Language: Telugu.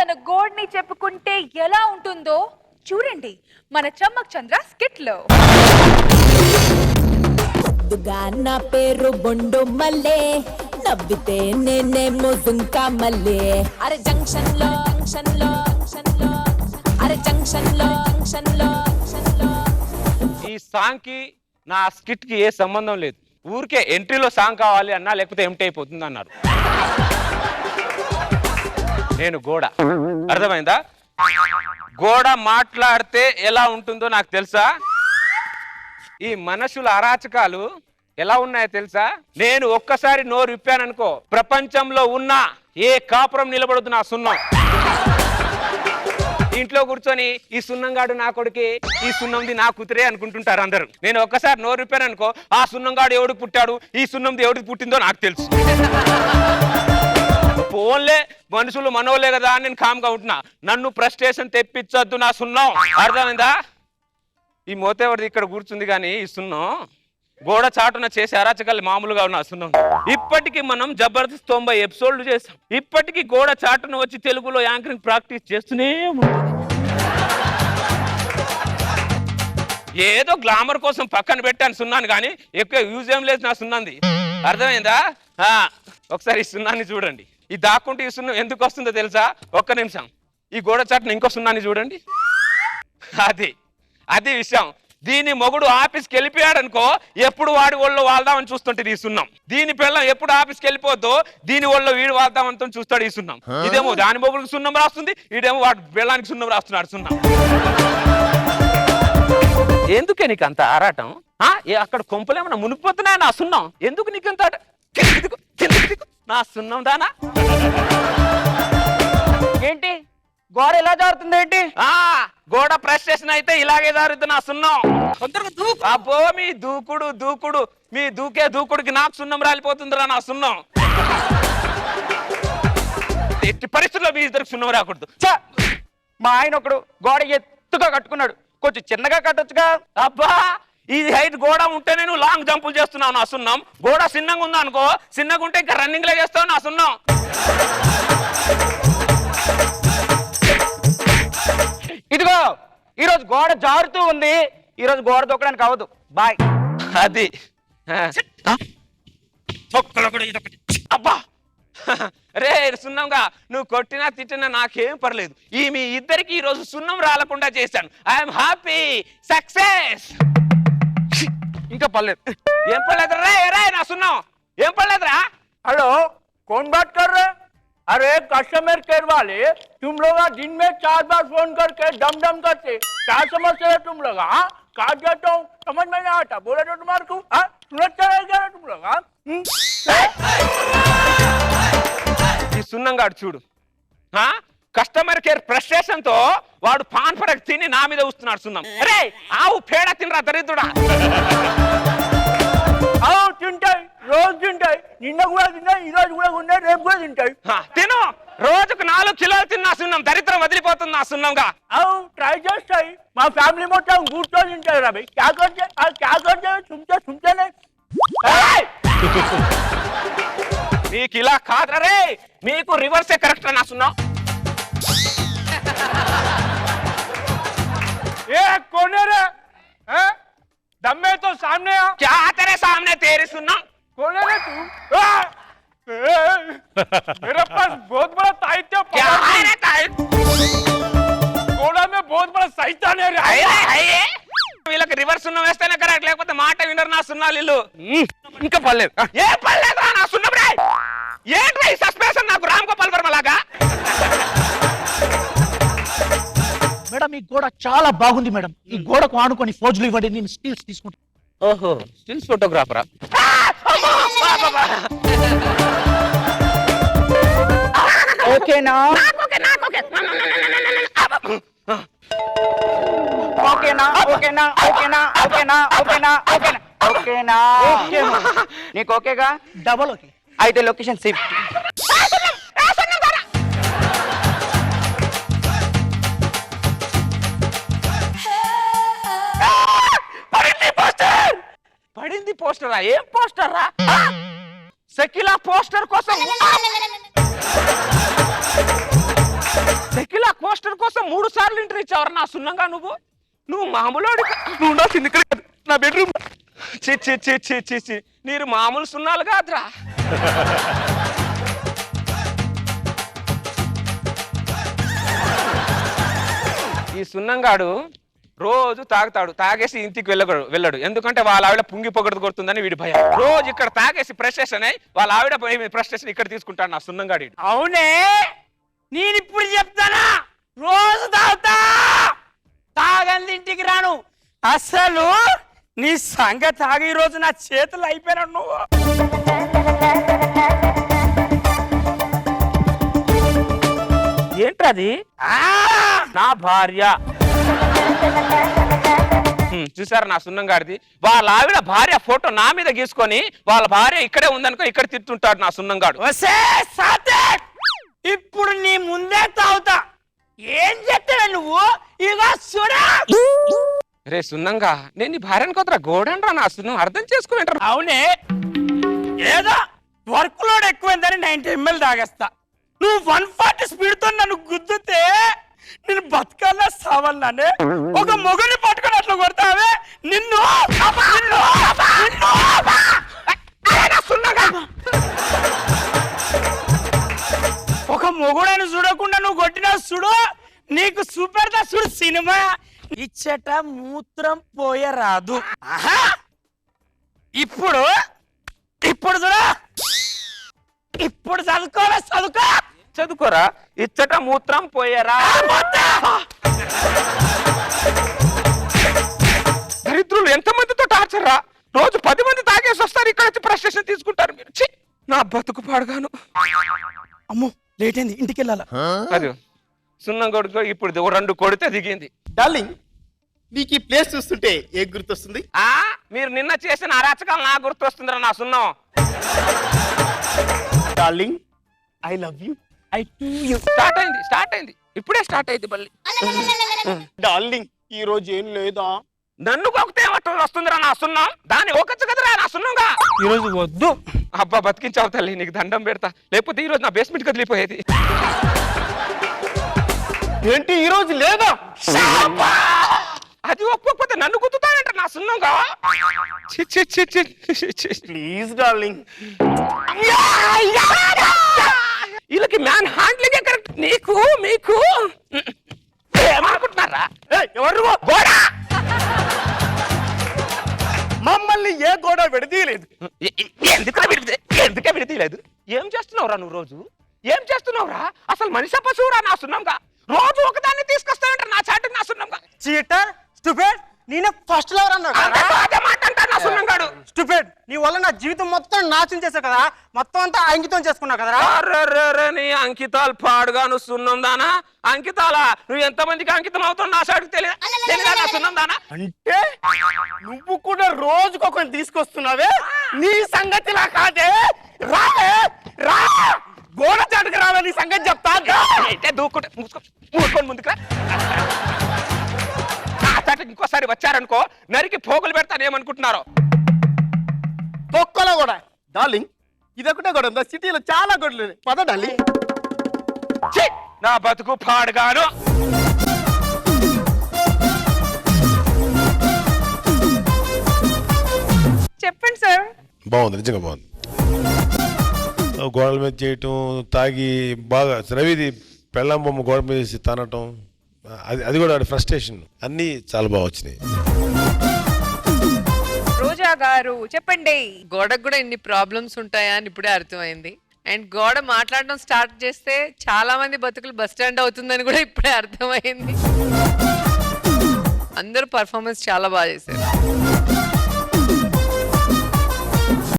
తన గోడ్ని చెప్పుకుంటే ఎలా ఉంటుందో చూడండి మన చమ్మక్ చంద్ర స్కిట్ లో. నా పేరు బొండు మల్లే, నవ్వితే నేనేమో జుంకా మల్లే. అరే జంక్షన్ లో అరే జంక్షన్ లో ఈ సాంగ్ కి నా స్కిట్ కి ఏ సంబంధం లేదు. ఊరికే ఎంట్రీలో సాంగ్ కావాలి అన్నా, లేకపోతే ఎంటీ అయిపోతుంది అన్నారు. నేను గోడ, అర్థమైందా? గోడ మాట్లాడితే ఎలా ఉంటుందో నాకు తెలుసా. ఈ మనుషుల అరాచకాలు ఎలా ఉన్నాయో తెలుసా. నేను ఒక్కసారి నోరు విప్పాననుకో, ప్రపంచంలో ఉన్న ఏ కాపురం నిలబడదు నా సున్నం. ఇంట్లో కూర్చొని ఈ సున్నంగాడు నా కొడుకే, ఈ సున్నంది నా కూతురే అనుకుంటుంటారు అందరూ. నేను ఒక్కసారి నోరు విప్పాననుకో, ఆ సున్నంగాడు ఎవడికి పుట్టాడు, ఈ సున్నంది ఎవడికి పుట్టిందో నాకు తెలుసు. ఫోన్లే మనుషులు మనోలే కదా అని నేను కామ్గా ఉంటున్నా. నన్ను ఫ్రస్ట్రేషన్ తెప్పించొద్దు నా సున్నం, అర్థమైందా? ఈ మోతేవాడిది ఇక్కడ కూర్చుంది కానీ ఈ సున్నం గోడ చాటున చేసే అరాచకాలు మామూలుగా ఉన్న సున్నం. ఇప్పటికీ మనం జబర్దస్త్ 90 ఎపిసోడ్లు చేసాం. ఇప్పటికీ గోడ చాటున వచ్చి తెలుగులో యాంకరింగ్ ప్రాక్టీస్ చేస్తూనే ఉంటుంది. ఏదో గ్లామర్ కోసం పక్కన పెట్టాను సున్నాను, కానీ ఎక్కువ యూజ్ ఏం లేదు నా సున్నంది, అర్థమైందా? ఒకసారి ఈ సున్నాన్ని చూడండి. ఈ దాక్కుంటే ఈ సున్నం ఎందుకు వస్తుందో తెలుసా? ఒక్క నిమిషం. ఈ గోడ చాటున ఇంకో సున్నాన్ని చూడండి. అది విషయం. దీని మొగుడు ఆఫీస్కి వెళ్ళిపోయాడు అనుకో, ఎప్పుడు వాడి ఒళ్ళో వాళ్దామని చూస్తుంటది ఈ సున్నం. దీని పిల్లం ఎప్పుడు ఆఫీస్కి వెళ్ళిపోద్దో దీని ఒళ్ళో వీడు వాళ్దామని చూస్తాడు ఈ సున్నం. ఇదేమో దాని మొగుడికి సున్నం రాస్తుంది, ఇదేమో వాడి పిల్లానికి సున్నం రాస్తున్నాడు సున్నం. ఎందుకే నీకు అంత ఆరాటం? అక్కడ కొంపలేమన్నా మునిగిపోతున్నాయి నా సున్నం, ఎందుకు నీకు అంత నా సున్నం దానా? ఏంటి గోడ ఎలా జారుతుంది ఏంటి? గోడ ఫ్రస్ట్రేషన్ అయితే ఇలాగే జారుతుంది నా సున్నం. అబ్బో మీ దూకుడు మీ దూకుడికి నాకు సున్నం రాలిపోతుందిరా నా సున్నం. ఎట్టి పరిస్థితుల్లో మీ ఇద్దరికి సున్నం రాకూడదు. మా ఆయన ఒకడు గోడ ఎత్తుగా కట్టుకున్నాడు, కొంచెం చిన్నగా కట్టొచ్చుగా. అబ్బా ఇది హైట్ గోడ ఉంటే నేను లాంగ్ జంపులు చేస్తున్నావు నా సున్నం. గోడ చిన్నగా ఉందా అనుకో, చిన్నగా ఉంటే ఇంకా రన్నింగ్ లో చేస్తావు నా సున్నం. ఇదిగో ఈరోజు గోడ జారుతూ ఉంది, ఈరోజు గోడ దొక్కడానికి అవ్వదు. బాయ్. అది అబ్బా రే సున్నంగా నువ్వు కొట్టినా తిట్టినా నాకేం పర్లేదు. ఈ మీ ఇద్దరికి ఈ రోజు సున్నం రాలకుండా చేశాను. I'm happy, success. ఇంకా పర్లేదు. ఏం పర్లేదు రే నా సున్నం, ఏం పర్లేదురా? हेलो कौन बात कर रहे? अरे कस्टमर केयर वाले, तुम लोग दिन में 4 बार फोन करके डम करते, क्या समस्या है तुम लोग? काट जाता हूँ, समझ में नहीं आता, बोले तो तुम्हारे को सुरक्षा रहेगा तुम लोग. ఈ సున్నంగాడు చూడు, కస్టమర్ కేర్ ఫ్రస్ట్రేషన్ తో వాడు పాన్ పడక తిని నా మీద వస్తున్నాడు సున్నం. అరే ఆవు పేడ తినరా దరిద్రుడా. తింటాయి, రోజు తింటాయి, నిన్న కూడా తింటాయి, ఈ రోజు కూడా ఉన్నాయి, రేపు కూడా తింటాయి. తిను, రోజుకు 4 కిలోలు తిన్నా సున్నం, దరిద్రం వదిలిపోతుంది నా సున్నంగా. ట్రై చేస్తాయి, మా ఫ్యామిలీ మొత్తం కూర్చొని తింటాయి రా. క్యా करते सुनते नहीं. మీకు ఇలా కాదురా రే, మీకు రివర్సే కరెక్ట్ నా సున్నం. ఏ कोने रे? दम्मे तो सामने आ. क्या तेरे सामने तेरी सुन्नम? कौन है तू? मेरे पास बहुत बड़ा ताइट है. क्या है रे ताइट? घोड़ा में बहुत बड़ा सैतान है रे. వీళ్ళకి రివర్స్ సున్నం వేస్తేనే కరెక్ట్, లేకపోతే మాట వినరు నా సున్నాలు ఇల్లు. ఇంకా పర్లేదు. ఏ పర్లేదు నా సున్నం రే. ఏంట్రా ఈ సస్పెన్షన్ నాకు రామ్ గోపాల్ వర్మ లాగా? మేడం ఈ గోడ చాలా బాగుంది మేడం, ఈ గోడకు ఆనుకొని ఫోజులు ఇవ్వండి, నేను స్టిల్స్ తీసుకుంటాను. ఓహో స్టిల్స్ ఫోటోగ్రాఫరా? ఓకేనా? ఓకేనా? నీకు ఓకేగా? Double okay. అయితే లొకేషన్ షిఫ్ట్. పడింది పోస్టరా? ఏం పోస్టరా? షకీలా పోస్టర్ కోసం పోస్టర్ కోసం 3 సార్లు ఇంటర్ ఇచ్చావరా నా సున్నంగా నువ్వు మామూలు నువ్వు నా ఇక్కడ నా బెడ్రూమ్ చి మీరు మామూలు సున్నాలు కాదురా. ఈ సున్నంగాడు రోజు తాగుతాడు, తాగేసి ఇంటికి వెళ్ళడు. ఎందుకంటే వాళ్ళ ఆవిడ పుంగి పొగడు కొడుతుందని వీడి భయం. రోజు ఇక్కడ తాగేసి ఫ్రస్ట్రేషన్ అయి వాళ్ళ ఆవిడ ఫ్రస్ట్రేషన్ ఇక్కడ తీసుకుంటాడు నా సున్నంగాడు. అవునే, నేను ఇప్పుడు చెప్తానా, రోజు తాగుతా, తాగంది ఇంటికి రాను. అసలు నీ సంగతి తాగి రోజు నా చేతులు అయిపోయినాడు నువ్వు. ఏంటది? నా భార్య. చూసారా నా సున్నంగాడిది? వాళ్ళ ఆవిడ భార్య ఫోటో నా మీద గీసుకొని వాళ్ళ భార్య ఇక్కడే ఉందనుకో ఇక్కడ తిట్టుంటాడు నా సున్నంగాడు. ఇప్పుడు నీ ముందే తాగుతా, ఏం చెప్తావే నువ్వు? ఇక చూడా. రే సున్నంగా, నేను నీ భార్యను కొత్తరా గోడండ్రా నా సున్నం, అర్థం చేసుకునేంటారు. అవునే, ఏదో వర్క్ లోడ్ ఎక్కువైందని 90 ml తాగేస్తా. నువ్వు 140 స్పీడ్ తో నన్ను గుద్దుతే నేను బతకాలా సావాలనే? ఒక మొగుని పట్టుకొని అట్లా కొడతావే నిన్ను. ఒక మొగుడని చూడకుండా నువ్వు కొట్టినా చూడు, నీకు సూపర్ దా చూడు సినిమా. ఇచ్చట మూత్రం పోయరాదు. ఇప్పుడు చూడ, ఇప్పుడు చదువుకోరా. ఇచ్చట మూత్రం పోయరా. దరిద్రులు ఎంతమందితో టార్చర్ రా. రోజు 10 మంది తాగేసి వస్తారు, ఇక్కడ వచ్చి ఫ్రస్ట్రేషన్ తీసుకుంటారు మీరు. నా బతుకు పాడుగాను. అమ్మో లేట్ అయింది, ఇంటికి వెళ్ళాలా? అది సున్నం కొడుకు ఇప్పుడు 2 కొడితే దిగింది. డార్లింగ్, నీకు ఈ ప్లేస్ చూస్తుంటే ఏ గుర్తొస్తుంది? మీరు నిన్న చేసిన అరాచకాలు నాకు గుర్తొస్తుందిరా నా సున్నం. Darling, I love you. I to you. Start అయింది ఇప్పుడే స్టార్ట్ అయింది మళ్ళీ. డార్లింగ్, ఈ రోజు ఏం లేదా? నన్ను కొక్కితే వస్తుందిరా నా సున్నం, దాన్ని ఒకచ్చు కదరా నా సున్నంగా. ఈ రోజు వద్దు. అబ్బా బతికించావు తల్లి, నీకు దండం పెడతా, లేకపోతే ఈ రోజు నా బేస్మెంట్ కదిలిపోయేది. ఏంటి ఈ రోజు లేదా? అది ఒప్పుకోకపోతే నన్ను గుర్తుతానంట నా సున్నంగా. Please darling. వీళ్ళకి మ్యాన్ హ్యాండ్లింగ్ కరెక్ట్. నీకు మీకు ఏమనుకుంటున్నారా? ఎవరు? గోడ మమ్మల్ని ఏ గోడ విడదీయలేదు. ఎందుకే విడతీయలేదు? ఏం చేస్తున్నావురా నువ్వు రోజు? ఏం చేస్తున్నావురా? అసలు మనిషి పశువురా నా సున్నంగా? రోజు ఒకదాన్ని తీసుకొస్తానంటారు నా చాటుకు నా సున్నంగా. చీటర్, స్టూపిడ్, నేనే ఫస్ట్ లవర్ అన్నాడు. నా సున్నంగాడు స్టూపిడ్, నీ వల్ల నా జీవితం మొత్తం నాశనం చేశావు కదా, మొత్తం అంతా అంకితం చేసుకున్నావు కదరా. నీ అంకితాలు పాడుగాను సున్నం దానా? అంకితాలా? నువ్వు ఎంతమందికి అంకితం అవుతావు నా చాటుకు తెలియదా నా సున్నం దానా? అంటే నువ్వు కూడా రోజుకొకరిని తీసుకొస్తున్నావే, నీ సంగతి ఇలా కాదే. రావే, రా, గోడ చాటుకు రావే, నీ సంగతి చెప్తా. దూకుంటే మూసుకొని ముందుకు రా. ఇంకోసారి వచ్చారనుకో నరికి పోగులు పెడతానేమనుకుంటున్నారో. తొక్కలో కూడా. డార్లింగ్, ఇదొకటే గొడవ ఉందా? సిటీలో చాలా గొడవలు. పద డార్లింగ్. నా బతుకు పాడుగాను. చెప్పండి సార్. బాగుంది, నిజంగా బాగుంది. గోడల మీద చేయటం, తాగి బాగా రవిది పెళ్ళాం బొమ్మ గోడ మీద వేసి తనటం, అది కూడా ఫ్రస్ట్రేషన్, అన్నీ చాలా బాగా వచ్చినాయి. రోజా గారు చెప్పండి. గోడకు కూడా ఇన్ని ప్రాబ్లమ్స్ ఉంటాయా అని ఇప్పుడే అర్థమైంది. అండ్ గోడ మాట్లాడడం స్టార్ట్ చేస్తే చాలా మంది బతుకులు బస్ స్టాండ్ అవుతుందని కూడా ఇప్పుడే అర్థమైంది. అందరూ పర్ఫార్మెన్స్ చాలా బాగా చేశారు.